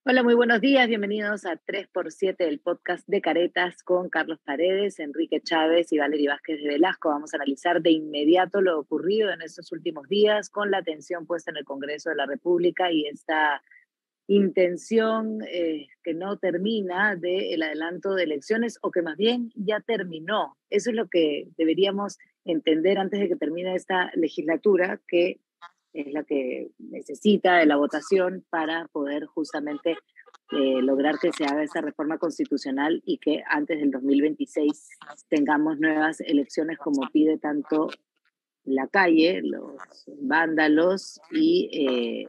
Hola, muy buenos días. Bienvenidos a 3x7, el podcast de Caretas con Carlos Paredes, Enrique Chávez y Valery Vázquez de Velasco. Vamos a analizar de inmediato lo ocurrido en estos últimos días con la atención puesta en el Congreso de la República y esta intención que no termina del adelanto de elecciones o que más bien ya terminó. Eso es lo que deberíamos entender antes de que termine esta legislatura, que es la que necesita de la votación para poder justamente lograr que se haga esta reforma constitucional y que antes del 2026 tengamos nuevas elecciones como pide tanto la calle, los vándalos y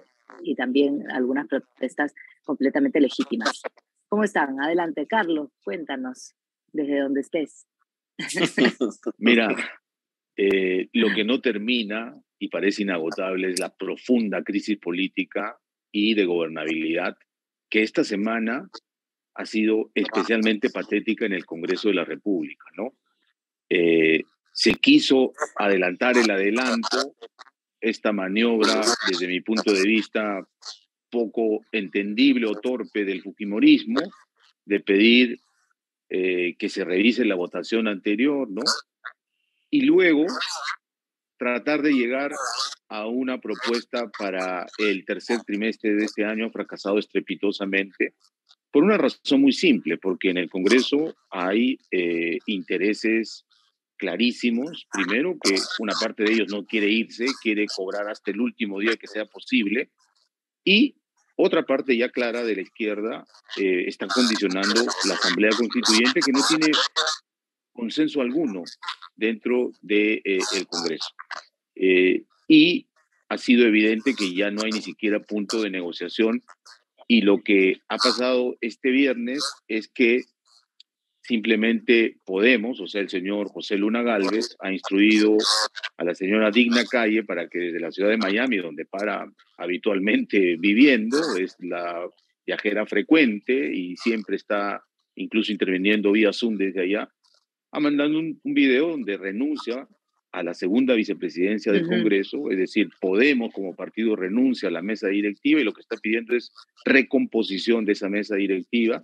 también algunas protestas completamente legítimas. ¿Cómo están? Adelante, Carlos, cuéntanos desde donde estés. Mira, lo que no termina y parece inagotable es la profunda crisis política y de gobernabilidad que esta semana ha sido especialmente patética en el Congreso de la República, ¿no? Se quiso adelantar el adelanto, esta maniobra, desde mi punto de vista, poco entendible o torpe del fujimorismo, de pedir que se revise la votación anterior, ¿no? Y luego tratar de llegar a una propuesta para el tercer trimestre de este año fracasado estrepitosamente, por una razón muy simple, porque en el Congreso hay intereses clarísimos. Primero, que una parte de ellos no quiere irse, quiere cobrar hasta el último día que sea posible, y otra parte ya clara de la izquierda está condicionando la Asamblea Constituyente, que no tiene consenso alguno dentro del Congreso. Y ha sido evidente que ya no hay ni siquiera punto de negociación, y lo que ha pasado este viernes es que simplemente Podemos, o sea, el señor José Luna Gálvez, ha instruido a la señora Digna Calle para que desde la ciudad de Miami, donde para habitualmente viviendo, es la viajera frecuente y siempre está incluso interviniendo vía Zoom desde allá, ha mandado un video donde renuncia a la segunda vicepresidencia del Congreso, es decir, Podemos como partido renuncia a la mesa directiva y lo que está pidiendo es recomposición de esa mesa directiva.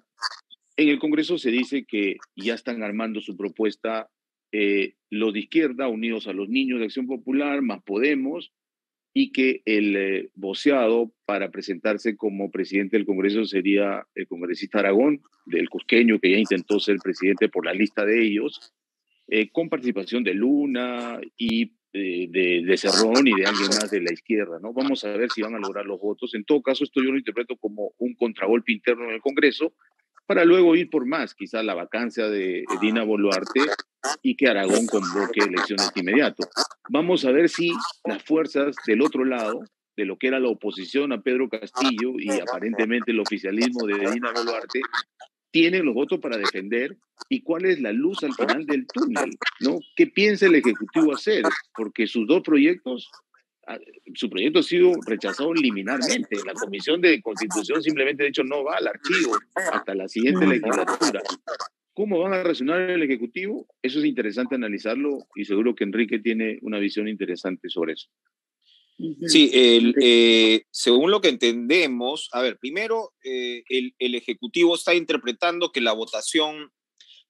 En el Congreso se dice que ya están armando su propuesta los de izquierda, unidos a los niños de Acción Popular, más Podemos, y que el voceado para presentarse como presidente del Congreso sería el congresista Aragón, del Cusqueño, que ya intentó ser presidente por la lista de ellos, con participación de Luna y de Cerrón y de alguien más de la izquierda, ¿no? Vamos a ver si van a lograr los votos. En todo caso, esto yo lo interpreto como un contragolpe interno en el Congreso, para luego ir por más, quizás la vacancia de Dina Boluarte y que Aragón convoque elecciones de inmediato. Vamos a ver si las fuerzas del otro lado, de lo que era la oposición a Pedro Castillo y aparentemente el oficialismo de Dina Boluarte, tienen los votos para defender y cuál es la luz al final del túnel, ¿no? ¿Qué piensa el Ejecutivo hacer? Porque sus dos proyectos, su proyecto ha sido rechazado liminarmente. La Comisión de Constitución simplemente ha dicho no va al archivo hasta la siguiente legislatura. ¿Cómo van a reaccionar el Ejecutivo? Eso es interesante analizarlo y seguro que Enrique tiene una visión interesante sobre eso. Sí, según lo que entendemos, a ver, primero el Ejecutivo está interpretando que la votación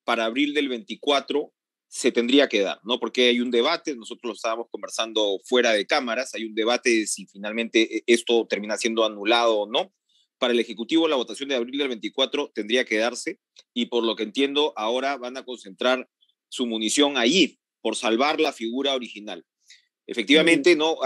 para abril del 24 se tendría que dar, ¿no? Porque hay un debate, nosotros lo estábamos conversando fuera de cámaras, hay un debate de si finalmente esto termina siendo anulado o no. Para el Ejecutivo la votación de abril del 24 tendría que darse y por lo que entiendo ahora van a concentrar su munición allí por salvar la figura original. Efectivamente, ¿no?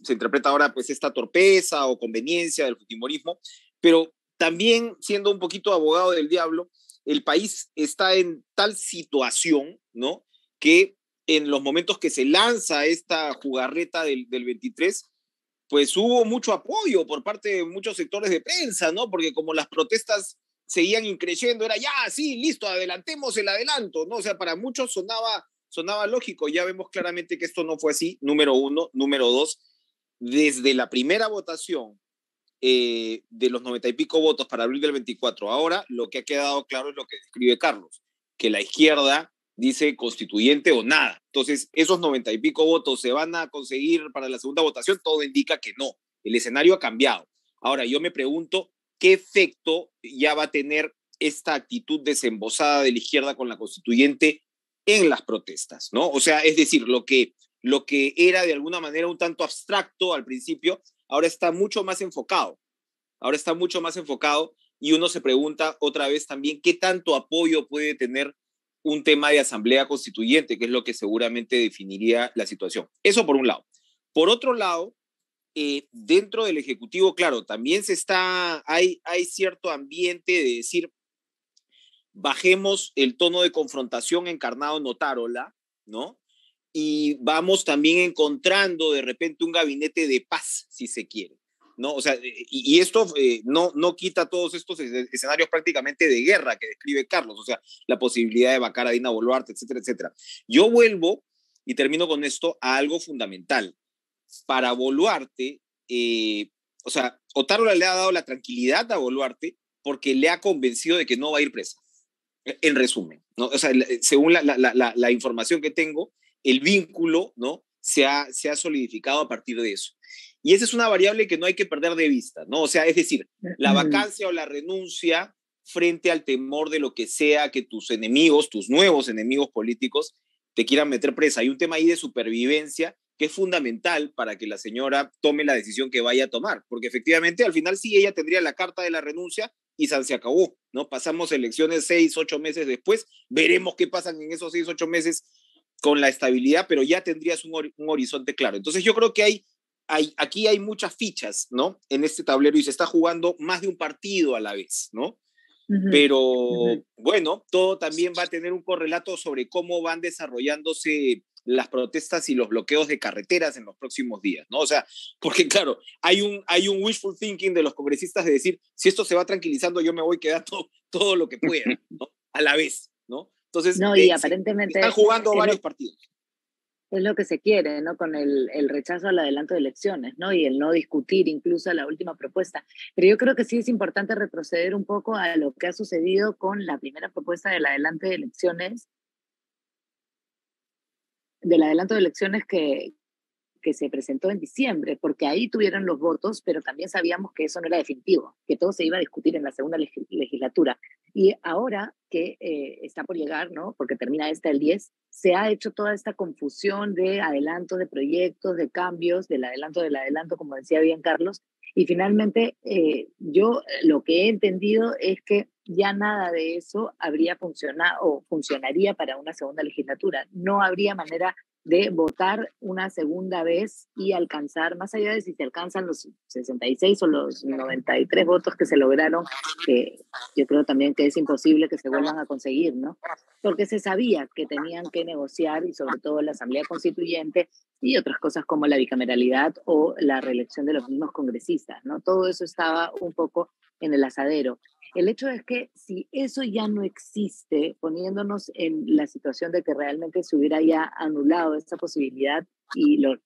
Se interpreta ahora pues esta torpeza o conveniencia del fujimorismo, pero también siendo un poquito abogado del diablo, el país está en tal situación, ¿no? Que en los momentos que se lanza esta jugarreta del 23, pues hubo mucho apoyo por parte de muchos sectores de prensa, ¿no? Porque como las protestas seguían increciendo, era ya, sí, listo, adelantemos el adelanto, ¿no? O sea, para muchos sonaba lógico. Ya vemos claramente que esto no fue así, número uno. Número dos, desde la primera votación de los 90 y pico votos para abril del 24, ahora lo que ha quedado claro es lo que describe Carlos, que la izquierda dice constituyente o nada. Entonces, esos 90 y pico votos se van a conseguir para la segunda votación, todo indica que no. El escenario ha cambiado. Ahora, yo me pregunto, qué efecto ya va a tener esta actitud desembosada de la izquierda con la constituyente en las protestas, ¿no? O sea, es decir, lo que era de alguna manera un tanto abstracto al principio, ahora está mucho más enfocado. Ahora está mucho más enfocado y uno se pregunta otra vez también qué tanto apoyo puede tener un tema de asamblea constituyente, que es lo que seguramente definiría la situación. Eso por un lado. Por otro lado, dentro del Ejecutivo, claro, también hay cierto ambiente de decir, bajemos el tono de confrontación encarnado en Otárola, ¿no? Y vamos también encontrando de repente un gabinete de paz, si se quiere, ¿no? O sea, y esto no quita todos estos escenarios prácticamente de guerra que describe Carlos, o sea, la posibilidad de vacar a Dina Boluarte, etcétera, etcétera. Yo vuelvo, y termino con esto, a algo fundamental. Para Boluarte, o sea, Otárola le ha dado la tranquilidad a Boluarte porque le ha convencido de que no va a ir presa. En resumen, ¿no? O sea, según la información que tengo, el vínculo, ¿no? se ha solidificado a partir de eso. Y esa es una variable que no hay que perder de vista, ¿no? O sea, es decir, la vacancia o la renuncia frente al temor de lo que sea que tus enemigos, tus nuevos enemigos políticos, te quieran meter presa. Hay un tema ahí de supervivencia que es fundamental para que la señora tome la decisión que vaya a tomar, porque efectivamente al final sí ella tendría la carta de la renuncia y se acabó, ¿no? Pasamos elecciones 6, 8 meses después, veremos qué pasa en esos 6, 8 meses con la estabilidad, pero ya tendrías un horizonte claro. Entonces yo creo que aquí hay muchas fichas, ¿no? En este tablero y se está jugando más de un partido a la vez, ¿no? Pero bueno, todo también va a tener un correlato sobre cómo van desarrollándose las protestas y los bloqueos de carreteras en los próximos días, ¿no? O sea, porque claro, hay un wishful thinking de los congresistas de decir, si esto se va tranquilizando, yo me voy quedando todo lo que pueda, ¿no? A la vez, ¿no? Entonces, no, y aparentemente están jugando varios partidos. Es lo que se quiere, ¿no? Con el rechazo al adelanto de elecciones, ¿no? Y el no discutir incluso la última propuesta. Pero yo creo que sí es importante retroceder un poco a lo que ha sucedido con la primera propuesta del adelanto de elecciones, que se presentó en diciembre, porque ahí tuvieron los votos, pero también sabíamos que eso no era definitivo, que todo se iba a discutir en la segunda legislatura. Y ahora que está por llegar, ¿no? Porque termina esta el 10, se ha hecho toda esta confusión de adelantos de proyectos, de cambios, del adelanto, como decía bien Carlos, y finalmente yo lo que he entendido es que ya nada de eso habría funcionado o funcionaría para una segunda legislatura. No habría manera de votar una segunda vez y alcanzar, más allá de si se alcanzan los 66 o los 93 votos que se lograron, que yo creo también que es imposible que se vuelvan a conseguir, ¿no? Porque se sabía que tenían que negociar y sobre todo la Asamblea Constituyente y otras cosas como la bicameralidad o la reelección de los mismos congresistas, ¿no? Todo eso estaba un poco en el asadero. El hecho es que si eso ya no existe, poniéndonos en la situación de que realmente se hubiera ya anulado esta posibilidad y lo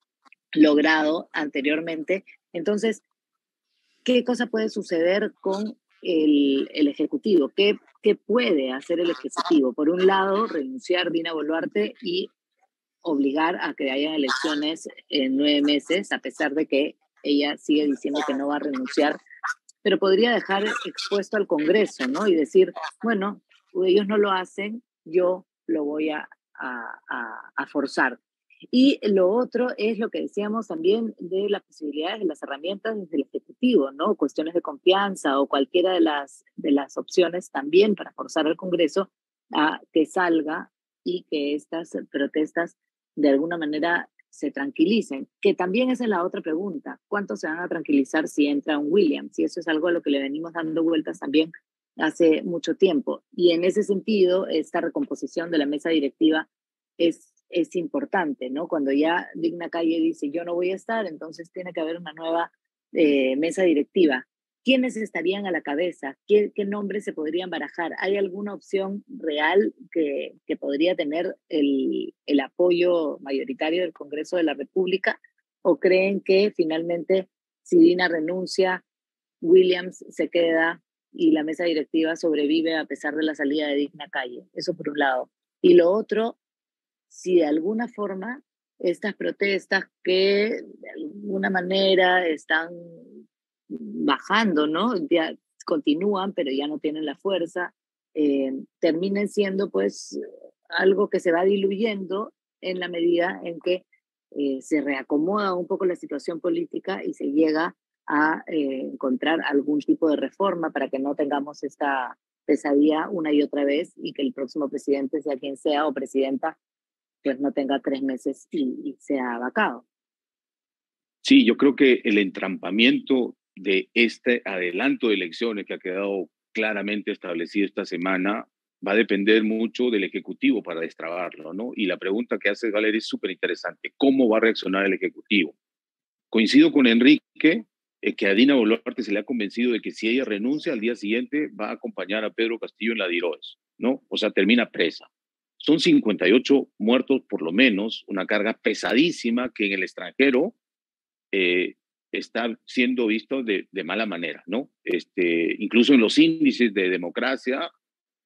logrado anteriormente, entonces, ¿qué cosa puede suceder con el Ejecutivo? ¿Qué puede hacer el Ejecutivo? Por un lado, renunciar Dina Boluarte y obligar a que haya elecciones en 9 meses, a pesar de que ella sigue diciendo que no va a renunciar, pero podría dejar expuesto al Congreso, ¿no? Y decir, bueno, ellos no lo hacen, yo lo voy a forzar. Y lo otro es lo que decíamos también de las posibilidades de las herramientas desde el Ejecutivo, ¿no? Cuestiones de confianza o cualquiera de las opciones también para forzar al Congreso a que salga y que estas protestas de alguna manera se tranquilicen, que también esa es la otra pregunta, ¿cuánto se van a tranquilizar si entra un Williams? Y eso es algo a lo que le venimos dando vueltas también hace mucho tiempo. Y en ese sentido, esta recomposición de la mesa directiva es importante, ¿no? Cuando ya Digna Calle dice, yo no voy a estar, entonces tiene que haber una nueva mesa directiva. ¿Quiénes estarían a la cabeza? ¿Qué nombres se podrían barajar? ¿Hay alguna opción real que podría tener el apoyo mayoritario del Congreso de la República? ¿O creen que finalmente si Dina renuncia, Williams se queda y la mesa directiva sobrevive a pesar de la salida de Digna Calle? Eso por un lado. Y lo otro, si de alguna forma estas protestas que de alguna manera están bajando, ¿no? Ya continúan, pero ya no tienen la fuerza, terminen siendo pues algo que se va diluyendo en la medida en que se reacomoda un poco la situación política y se llega a encontrar algún tipo de reforma para que no tengamos esta pesadilla una y otra vez y que el próximo presidente, sea quien sea, o presidenta, pues no tenga 3 meses y sea vacado. Sí, yo creo que el entrampamiento de este adelanto de elecciones que ha quedado claramente establecido esta semana va a depender mucho del Ejecutivo para destrabarlo, ¿no? Y la pregunta que hace Valeria es súper interesante. ¿Cómo va a reaccionar el Ejecutivo? Coincido con Enrique, que a Dina Boluarte se le ha convencido de que si ella renuncia al día siguiente va a acompañar a Pedro Castillo en la DIROES, ¿no? O sea, termina presa. Son 58 muertos por lo menos, una carga pesadísima que en el extranjero está siendo visto de mala manera, ¿no? Incluso en los índices de democracia,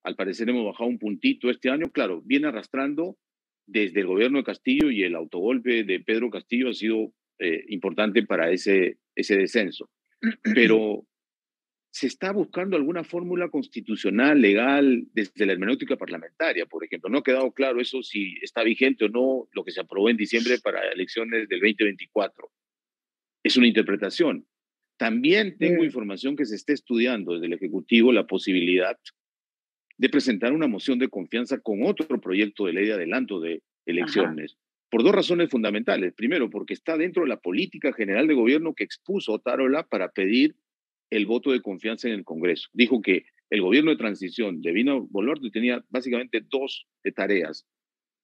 al parecer hemos bajado un puntito este año. Claro, viene arrastrando desde el gobierno de Castillo, y el autogolpe de Pedro Castillo ha sido importante para ese descenso. Pero se está buscando alguna fórmula constitucional, legal, desde la hermenéutica parlamentaria, por ejemplo. No ha quedado claro eso, si está vigente o no lo que se aprobó en diciembre para elecciones del 2024. Es una interpretación. También tengo información que se está estudiando desde el Ejecutivo la posibilidad de presentar una moción de confianza con otro proyecto de ley de adelanto de elecciones, por 2 razones fundamentales. Primero, porque está dentro de la política general de gobierno que expuso Otárola para pedir el voto de confianza en el Congreso. Dijo que el gobierno de transición de Dina Boluarte tenía básicamente 2 tareas: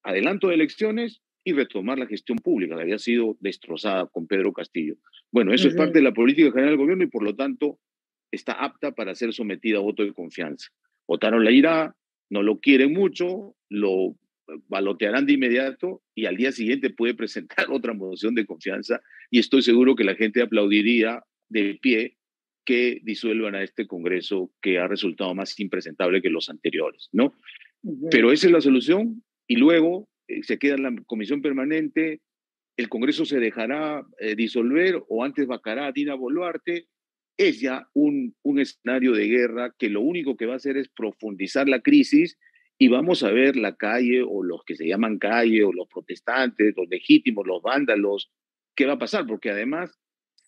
adelanto de elecciones y retomar la gestión pública, que había sido destrozada con Pedro Castillo. Bueno, eso es parte de la política general del gobierno y por lo tanto está apta para ser sometida a voto de confianza. Otárola irá, no lo quieren mucho, lo balotearán de inmediato y al día siguiente puede presentar otra moción de confianza y estoy seguro que la gente aplaudiría de pie que disuelvan a este Congreso que ha resultado más impresentable que los anteriores, ¿no? Pero esa es la solución y luego se queda en la comisión permanente, el Congreso se dejará disolver o antes vacará a Dina Boluarte. Es ya un escenario de guerra que lo único que va a hacer es profundizar la crisis y vamos a ver la calle o los que se llaman calle o los protestantes, los legítimos, los vándalos, qué va a pasar, porque además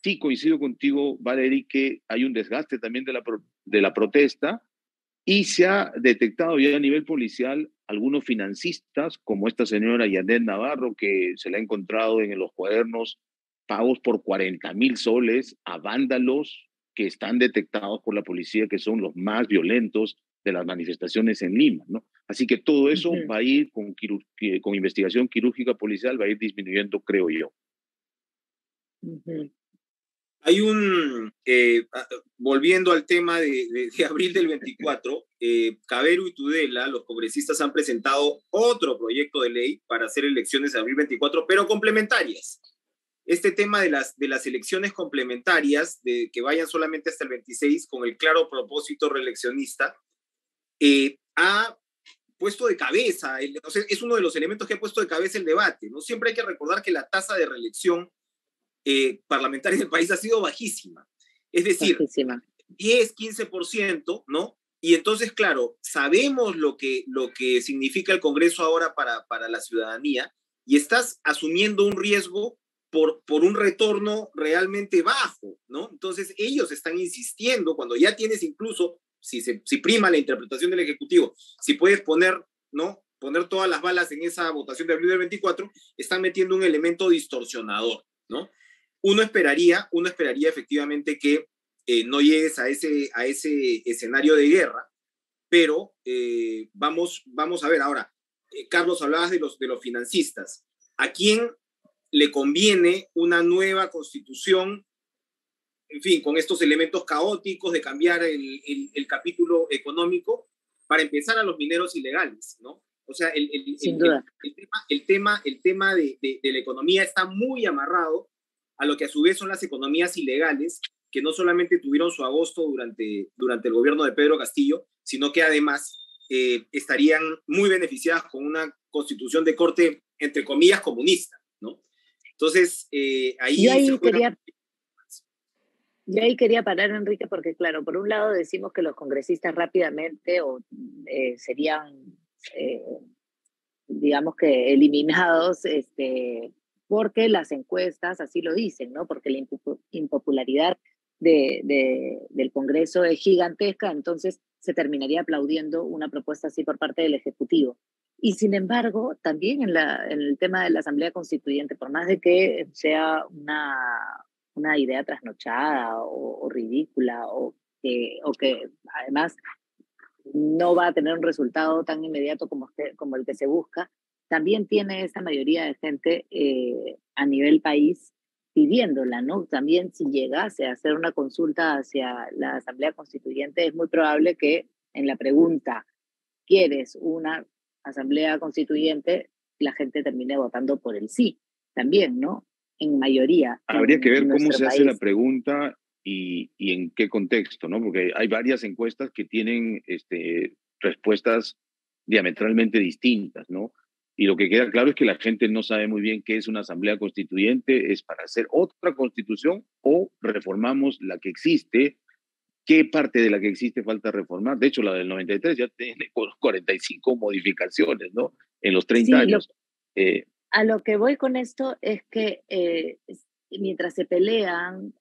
sí coincido contigo, Valerie, que hay un desgaste también de la protesta y se ha detectado ya a nivel policial algunos financistas, como esta señora Yanet Navarro, que se le ha encontrado en los cuadernos pagos por 40,000 soles a vándalos que están detectados por la policía, que son los más violentos de las manifestaciones en Lima, ¿no? Así que todo eso va a ir con investigación quirúrgica policial, va a ir disminuyendo, creo yo. Hay volviendo al tema de abril del 24, Cavero y Tudela, los congresistas, han presentado otro proyecto de ley para hacer elecciones de abril 24, pero complementarias. Este tema de las elecciones complementarias, de que vayan solamente hasta el 26, con el claro propósito reeleccionista, ha puesto de cabeza, o sea, es uno de los elementos que ha puesto de cabeza el debate, ¿no? Siempre hay que recordar que la tasa de reelección parlamentaria del país ha sido bajísima. Es decir, 10-15%, ¿no? Y entonces, claro, sabemos lo que significa el Congreso ahora para la ciudadanía y estás asumiendo un riesgo por un retorno realmente bajo, ¿no? Entonces, ellos están insistiendo, cuando ya tienes incluso, si prima la interpretación del Ejecutivo, si puedes poner, ¿no? Poner todas las balas en esa votación de abril del 24, están metiendo un elemento distorsionador, ¿no? Uno esperaría efectivamente que no llegues a ese escenario de guerra, pero vamos a ver ahora. Carlos, hablabas de los financistas. ¿A quién le conviene una nueva constitución, en fin, con estos elementos caóticos de cambiar el capítulo económico? Para empezar, a los mineros ilegales, ¿no? O sea, el tema de la economía está muy amarrado a lo que a su vez son las economías ilegales, que no solamente tuvieron su agosto durante el gobierno de Pedro Castillo, sino que además estarían muy beneficiadas con una constitución de corte, entre comillas, comunista, ¿no? Entonces, ahí Yo Yo ahí quería parar, Enrique, porque claro, por un lado decimos que los congresistas rápidamente serían, eh, digamos que eliminados, porque las encuestas así lo dicen, ¿no? Porque la impopularidad del Congreso es gigantesca, entonces se terminaría aplaudiendo una propuesta así por parte del Ejecutivo. Y sin embargo, también en el tema de la Asamblea Constituyente, por más de que sea una idea trasnochada o ridícula o que además no va a tener un resultado tan inmediato como el que se busca, también tiene esa mayoría de gente a nivel país pidiéndola, ¿no? También si llegase a hacer una consulta hacia la Asamblea Constituyente, es muy probable que en la pregunta, ¿quieres una Asamblea Constituyente?, la gente termine votando por el sí, también, ¿no? En mayoría. Habría que ver en cómo nuestro se hace la país. pregunta y en qué contexto, ¿no? Porque hay varias encuestas que tienen respuestas diametralmente distintas, ¿no? Y lo que queda claro es que la gente no sabe muy bien qué es una asamblea constituyente, es para hacer otra constitución o reformamos la que existe, qué parte de la que existe falta reformar. De hecho, la del 93 ya tiene 45 modificaciones, ¿no? En los 30 Sí, años. a lo que voy con esto es que mientras se pelean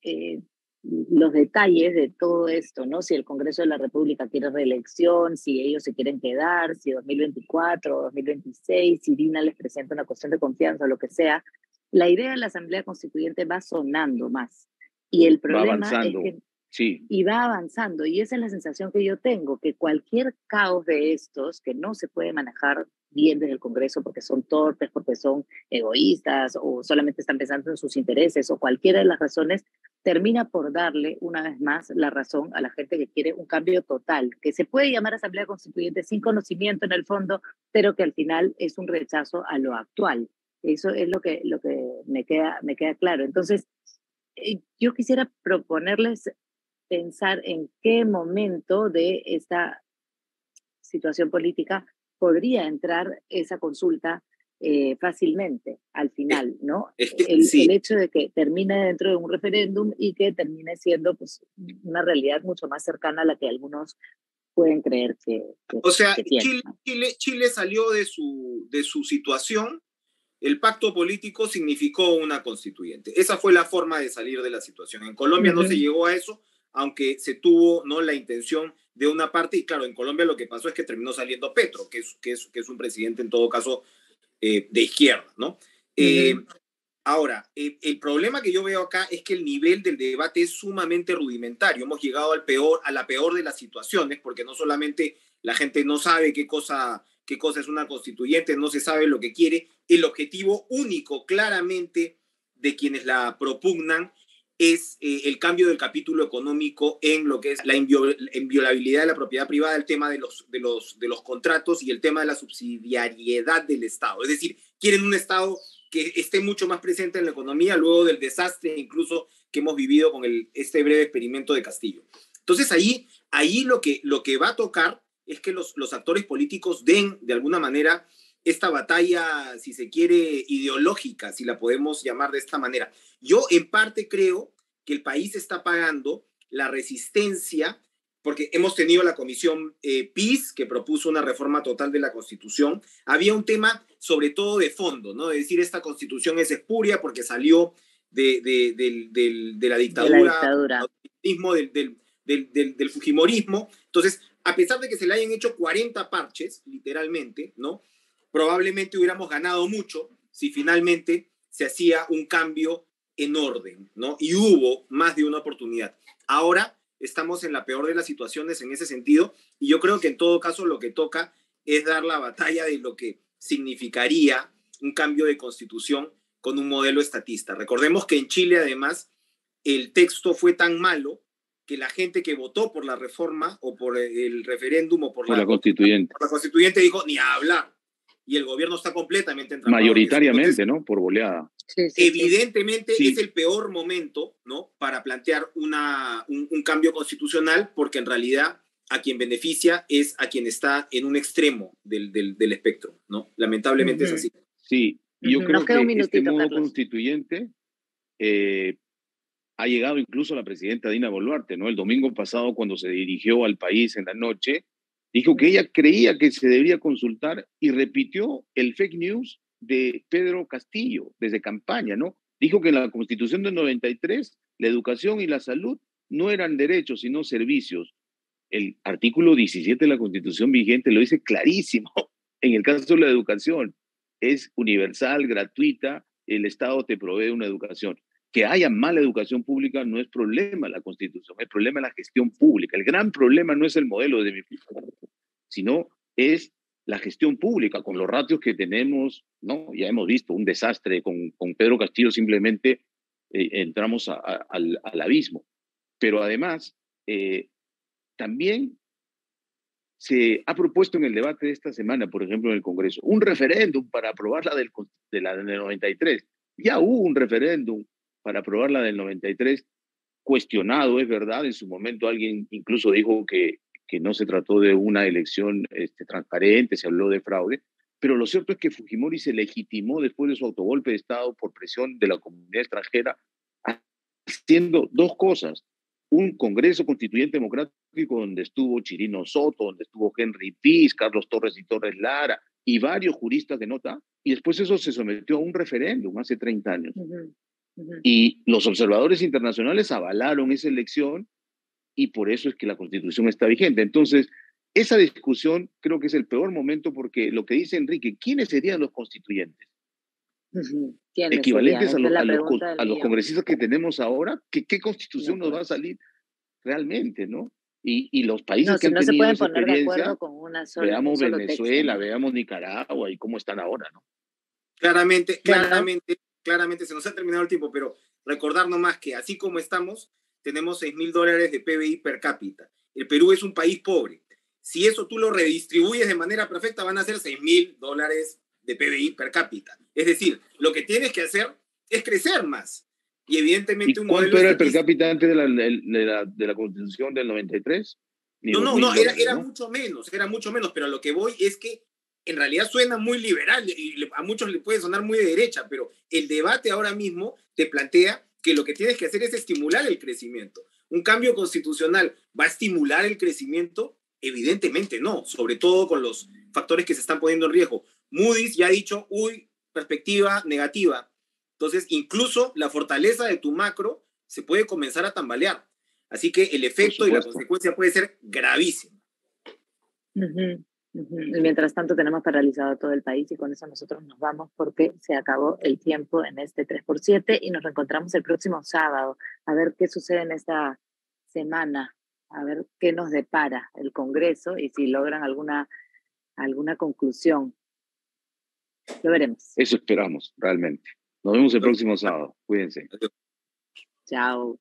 los detalles de todo esto, ¿no? Si el Congreso de la República quiere reelección, si ellos se quieren quedar, si 2024 o 2026, si Dina les presenta una cuestión de confianza o lo que sea, la idea de la Asamblea Constituyente va sonando más. Y el Va problema es avanzando, que sí. y va avanzando. Y esa es la sensación que yo tengo, que cualquier caos de estos, que no se puede manejar bien desde el Congreso porque son torpes, porque son egoístas o solamente están pensando en sus intereses o cualquiera de las razones, termina por darle una vez más la razón a la gente que quiere un cambio total, que se puede llamar Asamblea Constituyente sin conocimiento en el fondo, pero que al final es un rechazo a lo actual. Eso es lo que me queda claro. Entonces, yo quisiera proponerles pensar en qué momento de esta situación política podría entrar esa consulta fácilmente al final, ¿no? Es que El sí. hecho de que termine dentro de un referéndum y que termine siendo pues, una realidad mucho más cercana a la que algunos pueden creer O sea, que tiene, ¿no? Chile salió de su situación. El pacto político significó una constituyente. Esa fue la forma de salir de la situación. En Colombia no se llegó a eso, aunque se tuvo, ¿no?, la intención de una parte. Y claro, en Colombia lo que pasó es que terminó saliendo Petro, que es un presidente en todo caso de izquierda, ¿no? Ahora, el problema que yo veo acá es que el nivel del debate es sumamente rudimentario. Hemos llegado a la peor de las situaciones, porque no solamente la gente no sabe qué cosa es una constituyente, no se sabe lo que quiere. El objetivo único, claramente, de quienes la propugnan es el cambio del capítulo económico en lo que es la inviolabilidad de la propiedad privada, el tema de los contratos y el tema de la subsidiariedad del Estado. Es decir, quieren un Estado que esté mucho más presente en la economía luego del desastre incluso que hemos vivido con este breve experimento de Castillo. Entonces ahí lo que va a tocar es que los actores políticos den de alguna manera esta batalla, si se quiere, ideológica, si la podemos llamar de esta manera. Yo en parte creo que el país está pagando la resistencia, porque hemos tenido la comisión PIS, que propuso una reforma total de la Constitución. Había un tema sobre todo de fondo, ¿no? De decir, esta Constitución es espuria porque salió de la dictadura, del fujimorismo. Entonces, a pesar de que se le hayan hecho 40 parches, literalmente, ¿no?, probablemente hubiéramos ganado mucho si finalmente se hacía un cambio en orden, ¿no? Y hubo más de una oportunidad. Ahora estamos en la peor de las situaciones en ese sentido, y yo creo que en todo caso lo que toca es dar la batalla de lo que significaría un cambio de constitución con un modelo estatista. Recordemos que en Chile, además, el texto fue tan malo que la gente que votó por la reforma o por el referéndum o por la constituyente dijo ni a hablar. Y el gobierno está completamente entrampado. Mayoritariamente, ¿no? Por goleada. Evidentemente es el peor momento, ¿no?, para plantear un cambio constitucional, porque en realidad a quien beneficia es a quien está en un extremo del espectro, ¿no? Lamentablemente es así. Sí, y yo creo que este modo constituyente ha llegado incluso la presidenta Dina Boluarte, ¿no? El domingo pasado, cuando se dirigió al país en la noche, dijo que ella creía que se debía consultar y repitió el fake news de Pedro Castillo desde campaña, ¿no? Dijo que en la Constitución del 93 la educación y la salud no eran derechos, sino servicios. El artículo 17 de la Constitución vigente lo dice clarísimo. En el caso de la educación, es universal, gratuita, el Estado te provee una educación. Que haya mala educación pública no es problema de la Constitución, es problema de la gestión pública. El gran problema no es el modelo de mi sino es la gestión pública, con los ratios que tenemos, ¿no? Ya hemos visto un desastre con Pedro Castillo, simplemente entramos al abismo. Pero además, también se ha propuesto en el debate de esta semana, por ejemplo, en el Congreso, un referéndum para aprobar la del 93. Ya hubo un referéndum para aprobar la del 93, cuestionado, es verdad, en su momento alguien incluso dijo que no se trató de una elección transparente, se habló de fraude, pero lo cierto es que Fujimori se legitimó después de su autogolpe de Estado por presión de la comunidad extranjera, haciendo dos cosas: un Congreso Constituyente Democrático donde estuvo Chirino Soto, donde estuvo Henry Piz, Carlos Torres y Torres Lara y varios juristas de nota, y después eso se sometió a un referéndum hace 30 años. Y los observadores internacionales avalaron esa elección y por eso es que la Constitución está vigente. Entonces, esa discusión creo que es el peor momento porque lo que dice Enrique, ¿quiénes serían los constituyentes? Equivalentes a los congresistas que tenemos ahora. ¿Qué constitución nos va a salir realmente, no? Y los países que han tenido esa experiencia, veamos Venezuela, veamos Nicaragua y cómo están ahora, ¿no? Claramente se nos ha terminado el tiempo, pero recordar nomás que así como estamos, tenemos $6,000 de PBI per cápita. El Perú es un país pobre. Si eso tú lo redistribuyes de manera perfecta, van a ser $6,000 de PBI per cápita. Es decir, lo que tienes que hacer es crecer más. Y evidentemente... ¿Y cuánto era el per cápita antes de la Constitución del 93? No, era mucho menos, pero a lo que voy es que en realidad suena muy liberal y a muchos le puede sonar muy de derecha, pero el debate ahora mismo te plantea que lo que tienes que hacer es estimular el crecimiento. ¿Un cambio constitucional va a estimular el crecimiento? Evidentemente no, sobre todo con los factores que se están poniendo en riesgo. Moody's ya ha dicho, perspectiva negativa. Entonces, incluso la fortaleza de tu macro se puede comenzar a tambalear. Así que el efecto y la consecuencia puede ser gravísima. Mientras tanto tenemos paralizado todo el país y con eso nosotros nos vamos porque se acabó el tiempo en este 3x7 y nos reencontramos el próximo sábado a ver qué sucede en esta semana, a ver qué nos depara el Congreso y si logran alguna conclusión. Lo veremos. Eso esperamos, realmente. Nos vemos el próximo sábado. Cuídense. Chao.